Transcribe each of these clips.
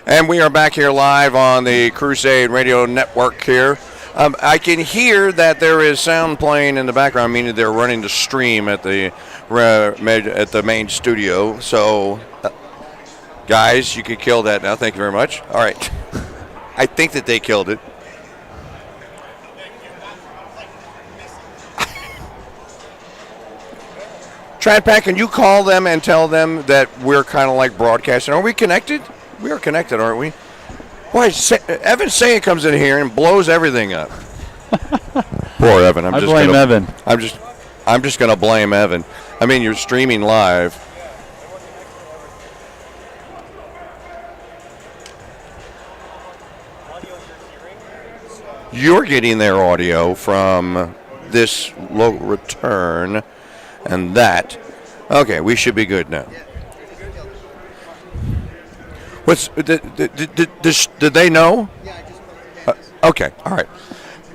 And we are back here live on the Crusade Radio Network here. I can hear that there is sound playing in the background, meaning they're running the stream at the main studio. So, guys, you can kill that now. Thank you very much. All right. I think that they killed it. Tradpack, can you call them and tell them that we're kind of like broadcasting? Are we connected? We are connected, aren't we? Boy, Evan Saying comes in here and blows everything up. Poor Evan. I blame Evan. I'm just going to blame Evan. I mean, you're streaming live. You're getting their audio from this low return and that. Okay, we should be good now. Did they know? Yeah, I just okay, all right.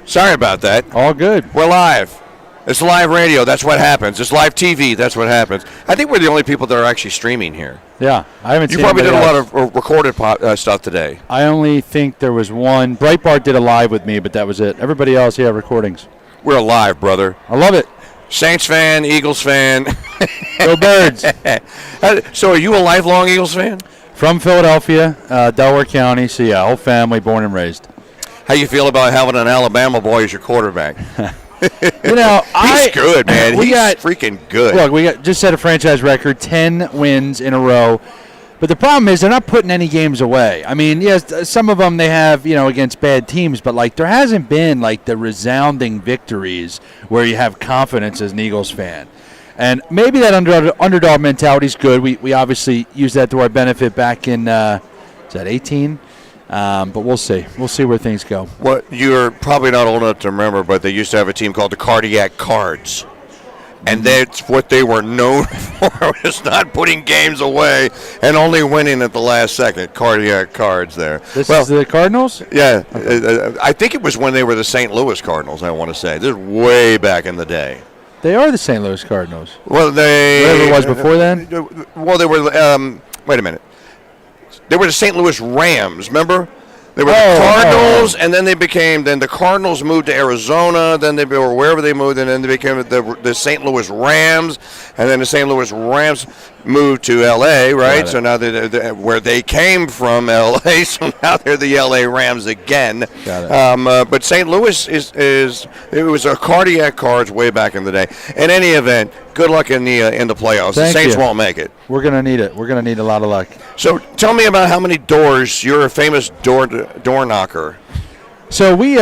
Sorry about that. All good. We're live. It's live radio. That's what happens. It's live TV. That's what happens. I think we're the only people that are actually streaming here. Yeah, I haven't seen. You probably did a lot of recorded stuff today. I only think there was one. Breitbart did a live with me, but that was it. Everybody else, yeah, recordings. We're live, brother. I love it. Saints fan, Eagles fan. Go Birds. So are you a lifelong Eagles fan? From Philadelphia, Delaware County. So, yeah, whole family, born and raised. How you feel about having an Alabama boy as your quarterback? He's good, man. He's freaking good. Look, we just set a franchise record, 10 wins in a row. But the problem is they're not putting any games away. I mean, yes, some of them they have, against bad teams, but, there hasn't been, the resounding victories where you have confidence as an Eagles fan. And maybe that underdog mentality is good. We obviously used that to our benefit back in, is that 18? But we'll see. We'll see where things go. Well, you're probably not old enough to remember, but they used to have a team called the Cardiac Cards. And that's what they were known for, was not putting games away and only winning at the last second. Cardiac Cards there. This is the Cardinals? Yeah. Okay. I think it was when they were the St. Louis Cardinals, I want to say. This is way back in the day. They are the St. Louis Cardinals. Well, whatever it was before then? Well, they were, wait a minute. They were the St. Louis Rams, remember? They were the Cardinals, and then the Cardinals moved to Arizona, then they were wherever they moved, and then they became the St. Louis Rams, and then the St. Louis Rams moved to L.A., right? So now they're where they came from, L.A., so now they're the L.A. Rams again. But St. Louis it was a Cardiac Cards way back in the day. In any event, good luck in the playoffs. The Saints won't make it. We're going to need it. We're going to need a lot of luck. So tell me about how many doors. You're a famous door knocker. So we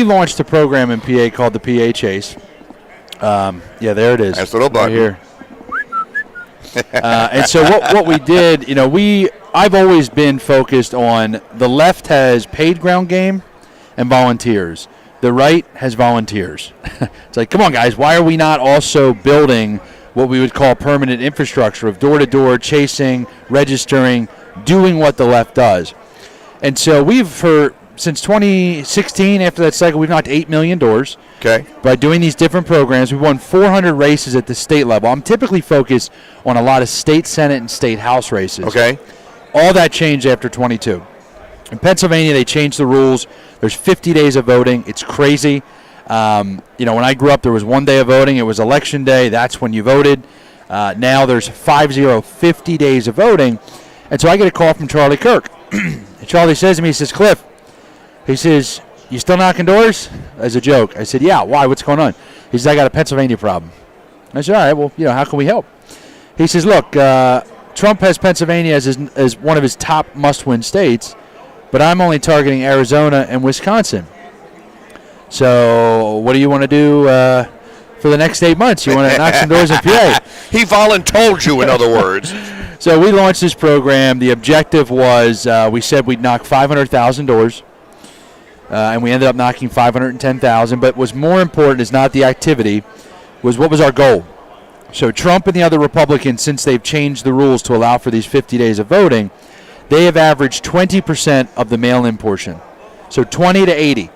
launched a program in PA called the PA Chase. Yeah, there it is. Nice little button. Right here. And so what we did, I've always been focused on the left has paid ground game and volunteers. The right has volunteers. It's like, come on, guys, why are we not also building what we would call permanent infrastructure of door-to-door chasing, registering, doing what the left does? And so since 2016, after that cycle, we've knocked 8 million doors. Okay. By doing these different programs. We've won 400 races at the state level. I'm typically focused on a lot of state Senate and state House races. Okay. All that changed after 22. In Pennsylvania, they changed the rules. There's 50 days of voting. It's crazy. When I grew up, there was 1 day of voting. It was election day. That's when you voted. Now there's 50 days of voting. And so I get a call from Charlie Kirk. And Charlie says to me, he says, Cliff, he says, you still knocking doors? As a joke. I said, yeah, why? What's going on? He says, I got a Pennsylvania problem. I said, all right, well, how can we help? He says, look, Trump has Pennsylvania as one of his top must-win states, but I'm only targeting Arizona and Wisconsin. So what do you want to do for the next 8 months? You want to knock some doors in PA? He voluntold you, in other words. So we launched this program. The objective was we said we'd knock 500,000 doors, and we ended up knocking 510,000. But what's more important is not the activity, was what was our goal. So Trump and the other Republicans, since they've changed the rules to allow for these 50 days of voting, they have averaged 20% of the mail-in portion. So 20 to 80.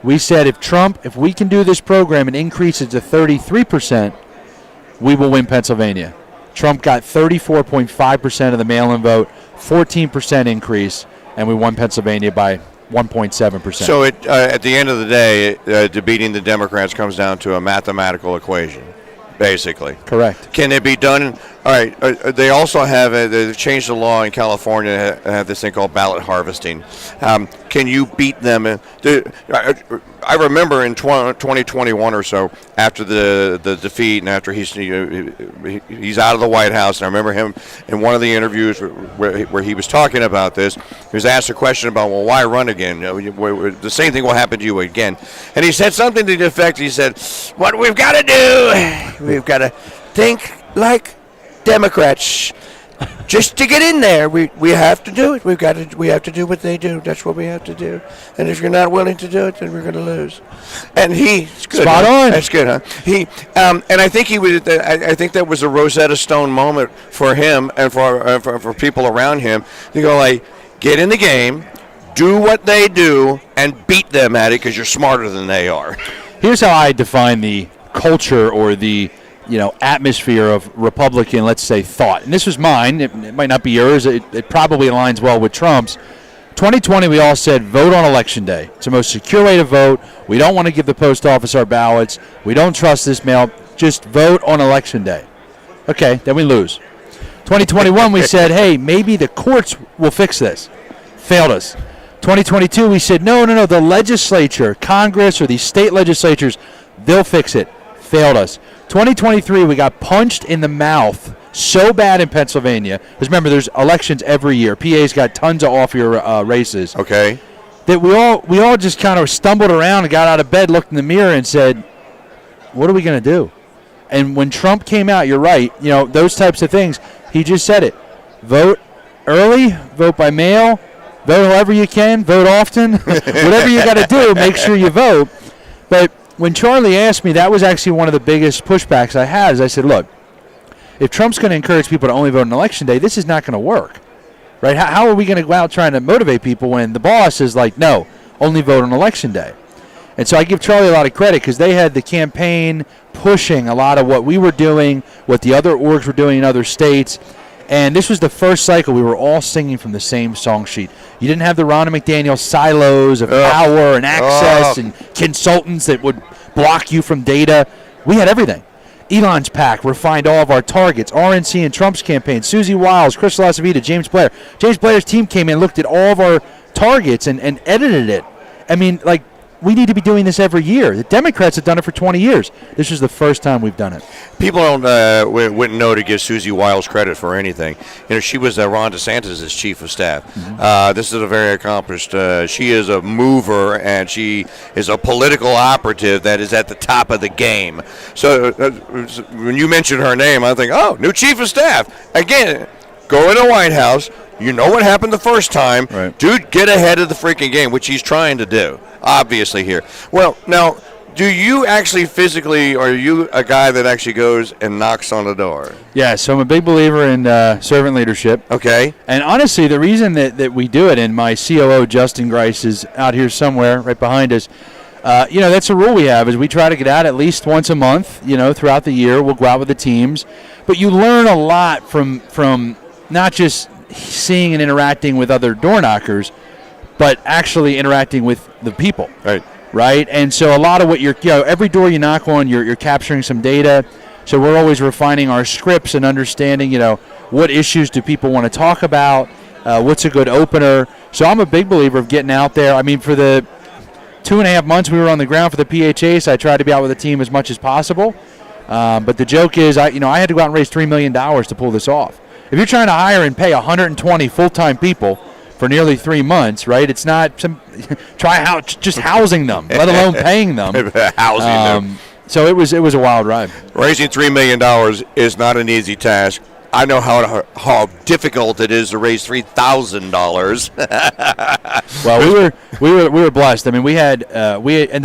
We said if we can do this program and increase it to 33%, we will win Pennsylvania. Trump got 34.5% of the mail-in vote. 14% increase, and we won Pennsylvania by 1.7%. So at the end of the day, defeating the Democrats comes down to a mathematical equation, basically. Correct. Can it be done? All right. They also have they've changed the law in California. Have this thing called ballot harvesting. Can you beat them? I remember in 2021 or so, after the defeat and after he's out of the White House, and I remember him in one of the interviews where he was talking about this. He was asked a question about, well, why run again? The same thing will happen to you again. And he said something to the effect. He said, "What we've got to do, we've got to think like Democrats. Just to get in there, we have to do it. We have to do what they do. That's what we have to do. And if you're not willing to do it, then we're going to lose." And he's good. Spot on. That's good, huh? And I think I think that was a Rosetta Stone moment for him and for people around him to go like, get in the game, do what they do, and beat them at it because you're smarter than they are. Here's how I define the culture or the atmosphere of Republican, let's say, thought. And this was mine. It might not be yours. It probably aligns well with Trump's. 2020, we all said, vote on Election Day. It's the most secure way to vote. We don't want to give the post office our ballots. We don't trust this mail. Just vote on Election Day. Okay, then we lose. 2021, we said, hey, maybe the courts will fix this. Failed us. 2022, we said, no, the legislature, Congress, or these state legislatures, they'll fix it. Failed us. 2023, we got punched in the mouth so bad in Pennsylvania. Because remember, there's elections every year. PA's got tons of off-year races. Okay. That we all just kind of stumbled around and got out of bed, looked in the mirror, and said, what are we going to do? And when Trump came out, you're right, those types of things, he just said it. Vote early, vote by mail, vote however you can, vote often. Whatever you got to do, make sure you vote. But when Charlie asked me, that was actually one of the biggest pushbacks I had, is I said, look, if Trump's going to encourage people to only vote on Election Day, this is not going to work, right? How are we going to go out trying to motivate people when the boss is like, no, only vote on Election Day? And so I give Charlie a lot of credit because they had the campaign pushing a lot of what we were doing, what the other orgs were doing in other states. And this was the first cycle we were all singing from the same song sheet. You didn't have the Ronna McDaniel silos of power and access and consultants that would block you from data. We had everything. Elon's PAC refined all of our targets. RNC and Trump's campaign. Susie Wiles, Chris Lasavita, James Blair. James Blair's team came in, looked at all of our targets and edited it. I mean, like, we need to be doing this every year. The Democrats have done it for 20 years. This is the first time we've done it. People wouldn't know to give Susie Wiles credit for anything. She was Ron DeSantis' chief of staff. Mm-hmm. This is a very accomplished. She is a mover, and she is a political operative that is at the top of the game. So when you mention her name, I think, oh, new chief of staff. Again, go in the White House. You know what happened the first time. Right. Dude, get ahead of the freaking game, which he's trying to do, obviously, here. Well, now, do you actually physically, or are you a guy that actually goes and knocks on the door? Yeah, so I'm a big believer in servant leadership. Okay. And honestly, the reason that we do it, and my COO, Justin Grice, is out here somewhere right behind us, that's a rule we have, is we try to get out at least once a month, throughout the year. We'll go out with the teams. But you learn a lot from not just seeing and interacting with other door knockers, but actually interacting with the people. Right? And so a lot of what every door you knock on, you're capturing some data. So we're always refining our scripts and understanding, what issues do people want to talk about, what's a good opener. So I'm a big believer of getting out there. I mean, for the 2.5 months we were on the ground for the PHAs, I tried to be out with the team as much as possible. But the joke is, I had to go out and raise $3 million to pull this off. If you're trying to hire and pay 120 full-time people for nearly 3 months, right? It's not just housing them, let alone paying them. Housing them. So it was a wild ride. Raising $3 million is not an easy task. I know how difficult it is to raise $3,000. Well, we were blessed. I mean, we ended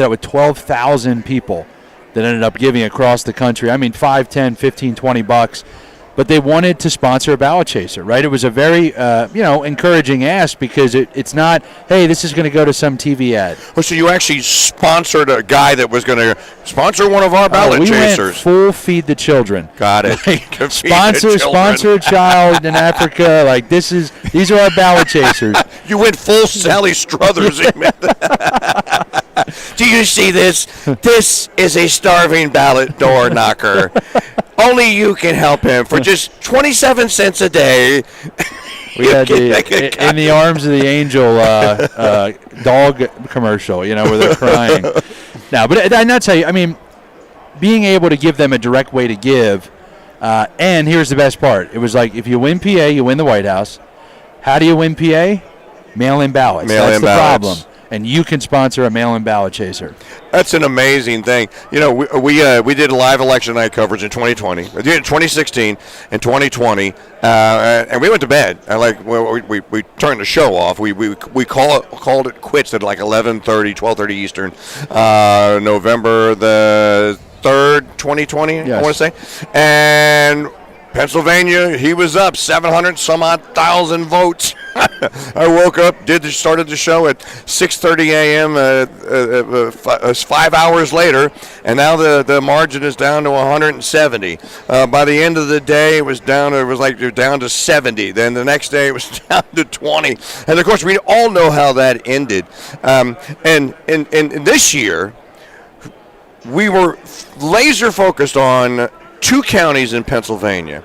up with 12,000 people that ended up giving across the country. I mean, $5, $10, $15, $20. but they wanted to sponsor a ballot chaser, right? It was a very, encouraging ask because it's not, hey, this is going to go to some TV ad. Oh, so you actually sponsored a guy that was going to sponsor one of our ballot chasers. Went full feed the children. Got it. Like, sponsor a child in Africa. Like these are our ballot chasers. You went full Sally Struthers. Do you see this? This is a starving ballot door knocker. Only you can help him for just 27 cents a day. We had in the arms of the angel dog commercial, where they're crying. Now, but I'll tell you, I mean, being able to give them a direct way to give, and here's the best part. It was like, if you win PA, you win the White House. How do you win PA? Mail-in ballots. That's the problem. And you can sponsor a mail-in ballot chaser. That's an amazing thing. We did live election night coverage in 2020. We did it in 2016 and 2020, and we went to bed. We turned the show off. We called it quits at like 11:30, 12:30 Eastern, November the 3rd, 2020. Yes. I want to say, and Pennsylvania, he was up 700 some odd thousand votes. I woke up, started the show at 6:30 a.m. 5 hours later, and now the margin is down to 170. By the end of the day, it was down to 70. Then the next day, it was down to 20. And of course, we all know how that ended. And this year, we were laser focused on 2 counties in Pennsylvania,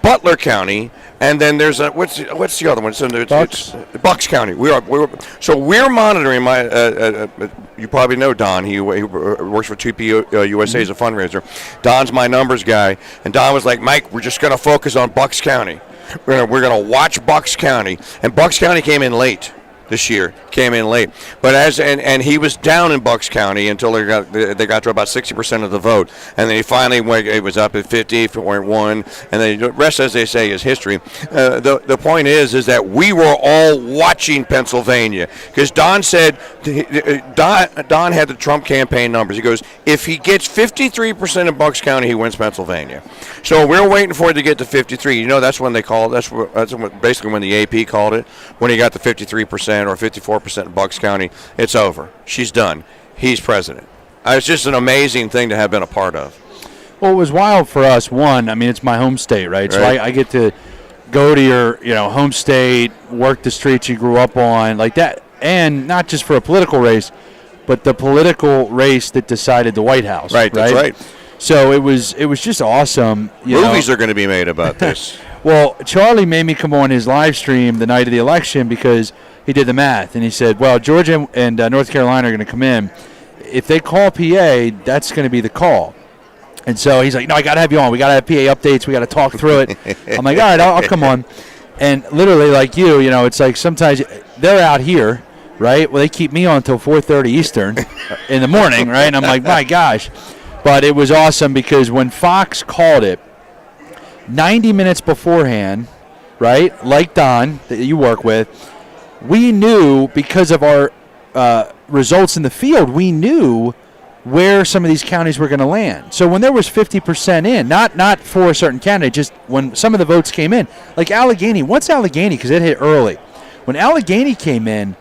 Butler County, and then there's what's the other one? So Bucks. It's Bucks County. We're monitoring. You probably know Don. He works for 2P USA as a fundraiser. Don's my numbers guy, and Don was like, Mike, we're just going to focus on Bucks County. We're going to watch Bucks County, and Bucks County came in late. This year came in late, but and he was down in Bucks County until they got to about 60% of the vote, and then he finally went. It was up at 50.1, and then the rest, as they say, is history. The point is that we were all watching Pennsylvania because Don said Don had the Trump campaign numbers. He goes, if he gets 53% in Bucks County, he wins Pennsylvania. So we're waiting for it to get to 53. That's when they called. That's basically when the AP called it. When he got to 53%. Or 54% in Bucks County, it's over. She's done. He's president. It's just an amazing thing to have been a part of. Well, it was wild for us. One, I mean, it's my home state, right? So I get to go to your, home state, work the streets you grew up on, like that, and not just for a political race, but the political race that decided the White House. Right. That's right. So it was just awesome. Movies are going to be made about this. Well, Charlie made me come on his live stream the night of the election because he did the math, and he said, well, Georgia and North Carolina are going to come in. If they call PA, that's going to be the call. And so he's like, no, I got to have you on. We got to have PA updates. We got to talk through it. I'm like, all right, I'll come on. And literally, like you, it's like sometimes they're out here, right? Well, they keep me on until 4:30 Eastern in the morning, right? And I'm like, my gosh. But it was awesome because when Fox called it, 90 minutes beforehand, right, like Don that you work with, we knew because of our results in the field, we knew where some of these counties were going to land. So when there was 50% in, not for a certain candidate, just when some of the votes came in, like Allegheny, once Allegheny, because it hit early, when Allegheny came in,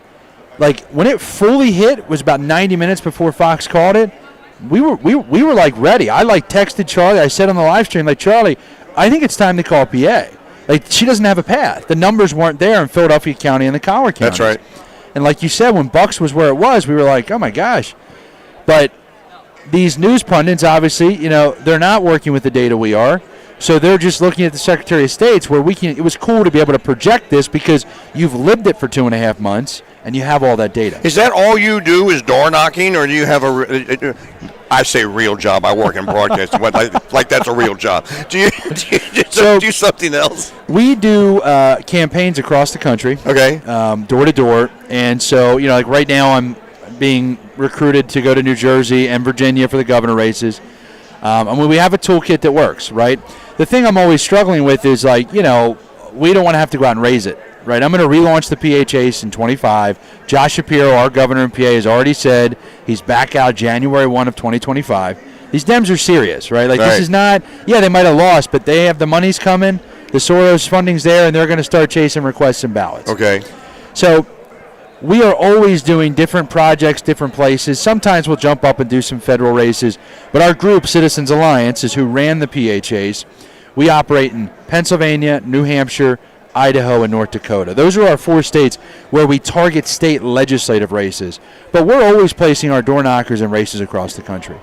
like when it fully hit was about 90 minutes before Fox called it, we were like ready. I texted Charlie, I said on the live stream, like, Charlie, I think it's time to call PA. Like, she doesn't have a path. The numbers weren't there in Philadelphia County and the Collier County. That's right. And like you said, when Bucks was where it was, we were like, oh, my gosh. But these news pundits, obviously, they're not working with the data we are. So they're just looking at the Secretary of State's where it was cool to be able to project this because you've lived it for 2.5 months and you have all that data. Is that all you do is door knocking, or do you have I say real job. I work in broadcasting. like that's a real job. Do you do something else? We do campaigns across the country. Okay. Door to door. And so, like right now I'm being recruited to go to New Jersey and Virginia for the governor races. And we have a toolkit that works, right? The thing I'm always struggling with is we don't want to have to go out and raise it. Right, I'm going to relaunch the PA Chase in 25. Josh Shapiro, our governor in PA, has already said he's back out January 1 of 2025. These Dems are serious, right? Like, Right. This is not, they might have lost, but they have the money's coming, the Soros funding's there, and they're going to start chasing requests and ballots. Okay. So we are always doing different projects, different places. Sometimes we'll jump up and do some federal races, but our group, Citizens Alliance, is who ran the PHAs. We operate in Pennsylvania, New Hampshire, Idaho, and North Dakota. Those are our 4 states where we target state legislative races. But we're always placing our door knockers in races across the country.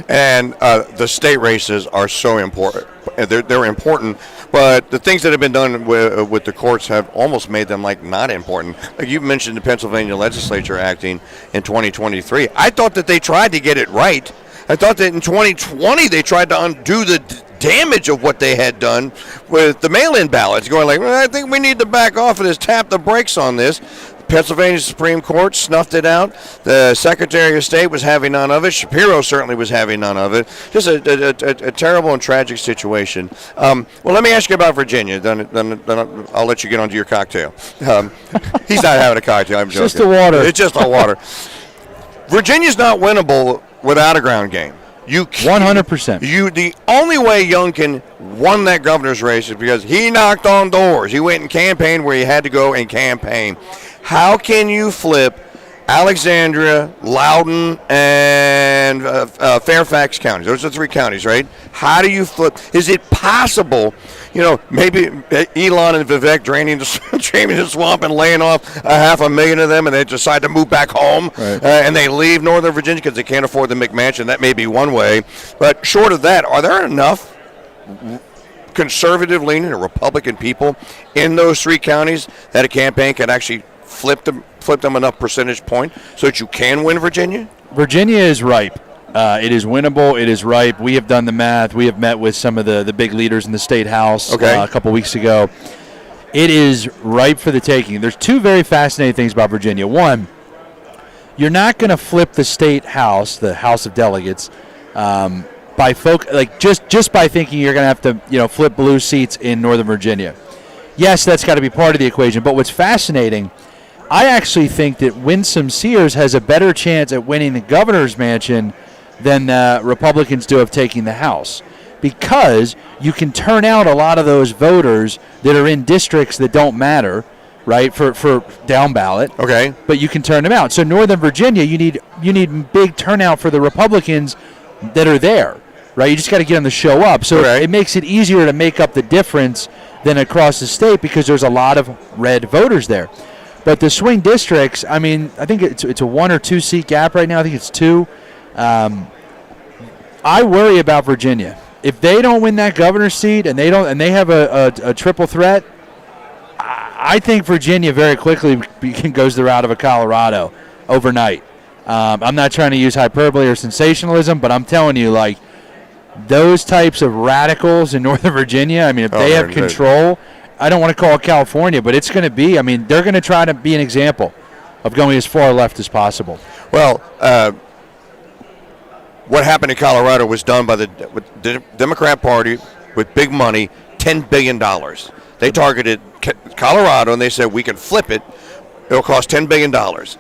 And the state races are so important. They're important, but the things that have been done with the courts have almost made them like not important. Like you mentioned the Pennsylvania legislature acting in 2023. I thought that they tried to get it right. I thought that in 2020 they tried to undo the damage of what they had done with the mail-in ballots, going like, well, I think we need to back off of this, tap the brakes on this. Pennsylvania Supreme Court snuffed it out. The Secretary of State was having none of it. Shapiro certainly was having none of it. Just a terrible and tragic situation. Well, let me ask you about Virginia. Then I'll let you get onto your cocktail. He's not having a cocktail. I'm joking. It's just the water. It's just the water. Virginia's not winnable without a ground game. You 100%. The only way Youngkin won that governor's race is because he knocked on doors. He went and campaigned where he had to go and campaign. How can you flip Alexandria, Loudoun, and Fairfax counties? Those are 3 counties, right? How do you flip? Is it possible? Maybe Elon and Vivek draining the swamp and laying off 500,000 of them, and they decide to move back home, right. And they leave Northern Virginia because they can't afford the McMansion. That may be one way. But short of that, are there enough conservative-leaning or Republican people in those 3 counties that a campaign can actually flip them enough percentage point so that you can win Virginia? Virginia is ripe. It is winnable. It is ripe. We have done the math. We have met with some of the big leaders in the state house a couple weeks ago. It is ripe for the taking. There's 2 very fascinating things about Virginia. One, you're not going to flip the state house, the House of Delegates, by just by thinking you're going to have to flip blue seats in Northern Virginia. Yes, that's got to be part of the equation. But what's fascinating, I actually think that Winsome Sears has a better chance at winning the governor's mansion than the Republicans do of taking the House, because you can turn out a lot of those voters that are in districts that don't matter, right, for down ballot. Okay. But you can turn them out. So Northern Virginia, you need big turnout for the Republicans that are there, right? You just got to get them to show up. So it makes it easier to make up the difference than across the state because there's a lot of red voters there. But the swing districts, I think it's a 1 or 2 seat gap right now. I think it's 2. I worry about Virginia. If they don't win that governor's seat and they have a triple threat, I think Virginia very quickly goes the route of a Colorado overnight. I'm not trying to use hyperbole or sensationalism, but I'm telling you, like, those types of radicals in Northern Virginia, if they have control, I don't want to call it California, but it's going to be, they're going to try to be an example of going as far left as possible. Well, what happened in Colorado was done by the Democrat Party with big money, $10 billion. They targeted Colorado, and they said, we can flip it. It'll cost $10 billion,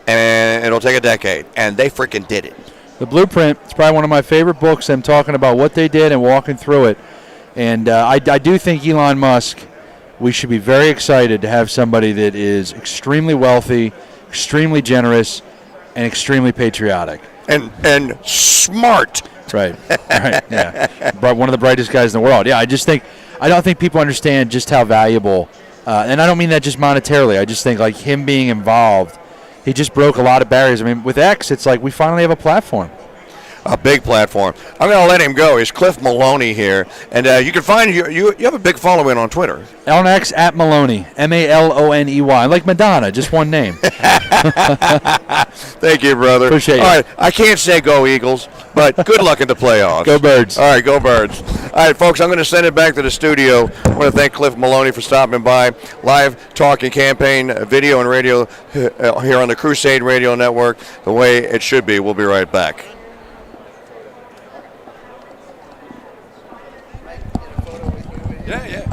and it'll take a decade. And they freaking did it. The Blueprint is probably one of my favorite books. I'm talking about what they did and walking through it. And I do think Elon Musk, we should be very excited to have somebody that is extremely wealthy, extremely generous, and extremely patriotic. And smart. Right. Yeah. But one of the brightest guys in the world. Yeah, I don't think people understand just how valuable, and I don't mean that just monetarily. I just think, like, him being involved, he just broke a lot of barriers. With X, it's like we finally have a platform. A big platform. I'm going to let him go. It's Cliff Maloney here. And you can find, you have a big following on Twitter. On X, at Maloney, Maloney. Like Madonna, just one name. Thank you, brother. Appreciate it. All right, I can't say go Eagles, but good luck in the playoffs. Go Birds. All right, go Birds. All right, folks, I'm going to send it back to the studio. I want to thank Cliff Maloney for stopping by. Live talking campaign, video and radio here on the Crusade Radio Network, the way it should be. We'll be right back. Yeah.